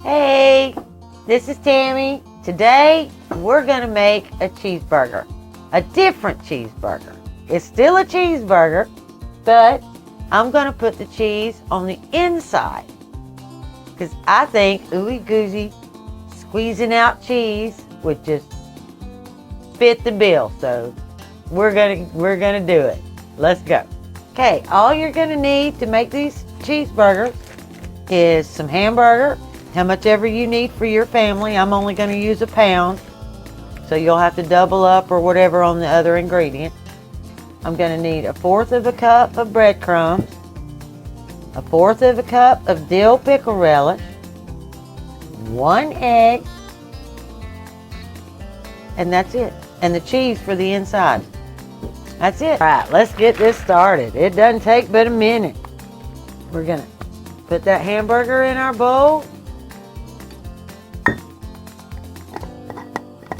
Hey, this is Tammy. Today, we're going to make a cheeseburger. A different cheeseburger. It's still a cheeseburger, but I'm going to put the cheese on the inside. Because I think ooey gooey squeezing out cheese would just fit the bill. So we're gonna do it. Let's go. Okay, all you're gonna need to make these cheeseburgers is some hamburger, how much ever you need for your family. I'm only gonna use a pound, so you'll have to double up or whatever on the other ingredient. I'm gonna need 1/4 of a cup of breadcrumbs, 1/4 of a cup of dill pickle relish, 1 egg, and that's it. And the cheese for the inside. That's it. All right, let's get this started. It doesn't take but a minute. We're gonna put that hamburger in our bowl.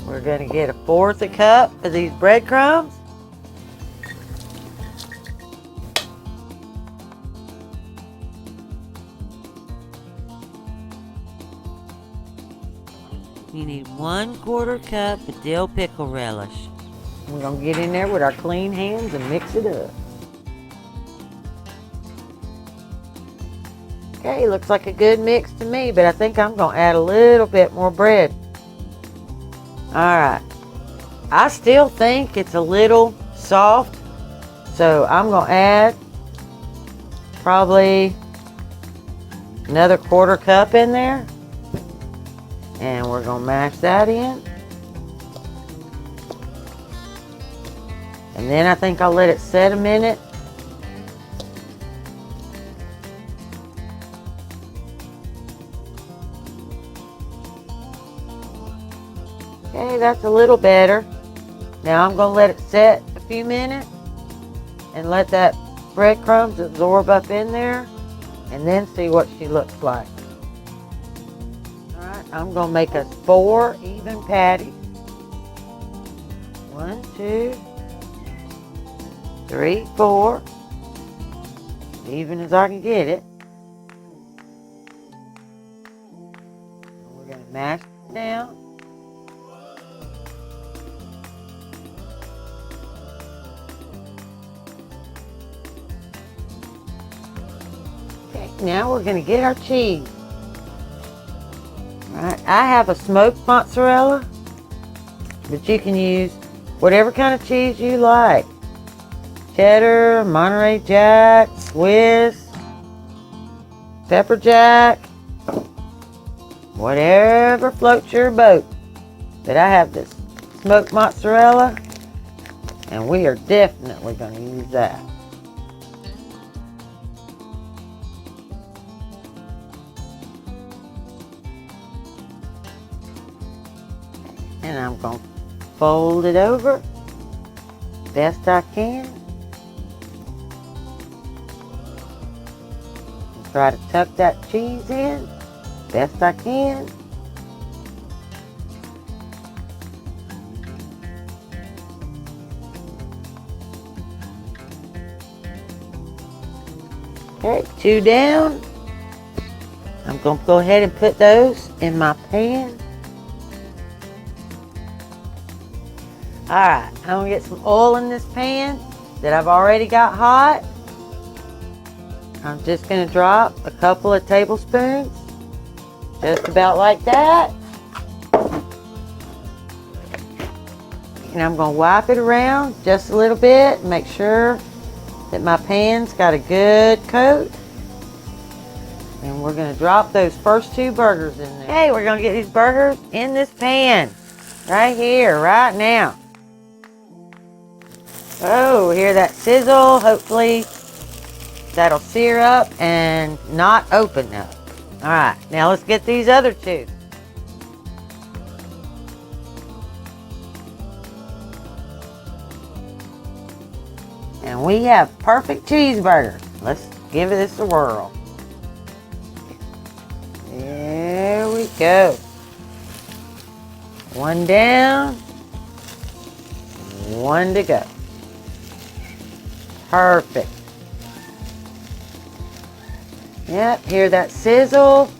We're gonna get 1/4 a cup of these breadcrumbs. You need 1/4 cup of dill pickle relish. We're gonna get in there with our clean hands and mix it up. Okay, looks like a good mix to me, but I think I'm gonna add a little bit more bread. Alright, I still think it's a little soft, so I'm gonna add probably another 1/4 cup in there. And we're going to mash that in. And then I think I'll let it set a minute. Okay, that's a little better. Now I'm going to let it set a few minutes and let that breadcrumbs absorb up in there and then see what she looks like. I'm going to make us 4 even patties. 1, 2, 3, 4. Even as I can get it. We're going to mash it down. Okay, now we're going to get our cheese. Right, I have a smoked mozzarella, but you can use whatever kind of cheese you like. Cheddar, Monterey Jack, Whisk, pepper jack, whatever floats your boat. But I have this smoked mozzarella, and we are definitely going to use that. And I'm going to fold it over best I can. And try to tuck that cheese in best I can. Okay, 2 down. I'm going to go ahead and put those in my pan. Alright, I'm going to get some oil in this pan that I've already got hot. I'm just going to drop a couple of tablespoons, just about like that. And I'm going to wipe it around just a little bit and make sure that my pan's got a good coat. And we're going to drop those first 2 burgers in there. Okay, we're going to get these burgers in this pan right here, right now. Oh, hear that sizzle? Hopefully that'll sear up and not open up. All right, now let's get these other 2. And we have perfect cheeseburger. Let's give this a whirl. There we go. 1 down, 1 to go. Perfect. Yep, hear that sizzle.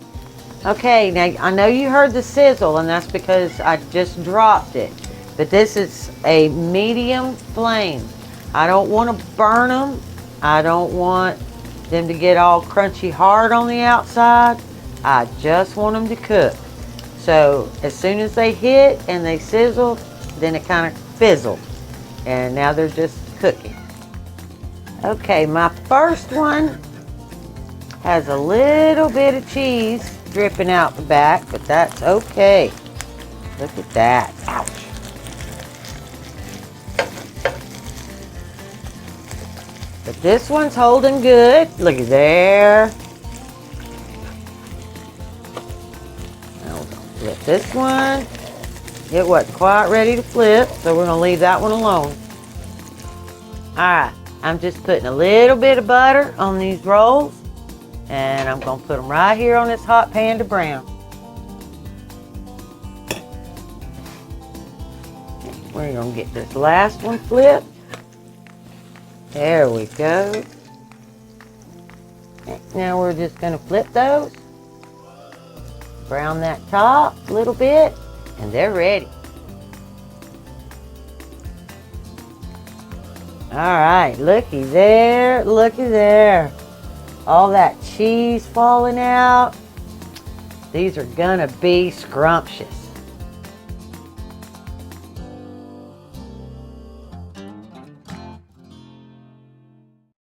Okay, now I know you heard the sizzle, and that's because I just dropped it. But this is a medium flame. I don't want to burn them. I don't want them to get all crunchy hard on the outside. I just want them to cook. So as soon as they hit and they sizzle, then it kind of fizzled. And now they're just cooking. Okay, my first one has a little bit of cheese dripping out the back, but that's okay. Look at that. Ouch. But this one's holding good. Look at there. Now we're going to flip this one. It wasn't quite ready to flip, so we're going to leave that one alone. Alright, I'm just putting a little bit of butter on these rolls, and I'm going to put them right here on this hot pan to brown. We're going to get this last one flipped. There we go. Now we're just going to flip those. Brown that top a little bit, and they're ready. Alright, looky there, looky there. All that cheese falling out. These are gonna be scrumptious.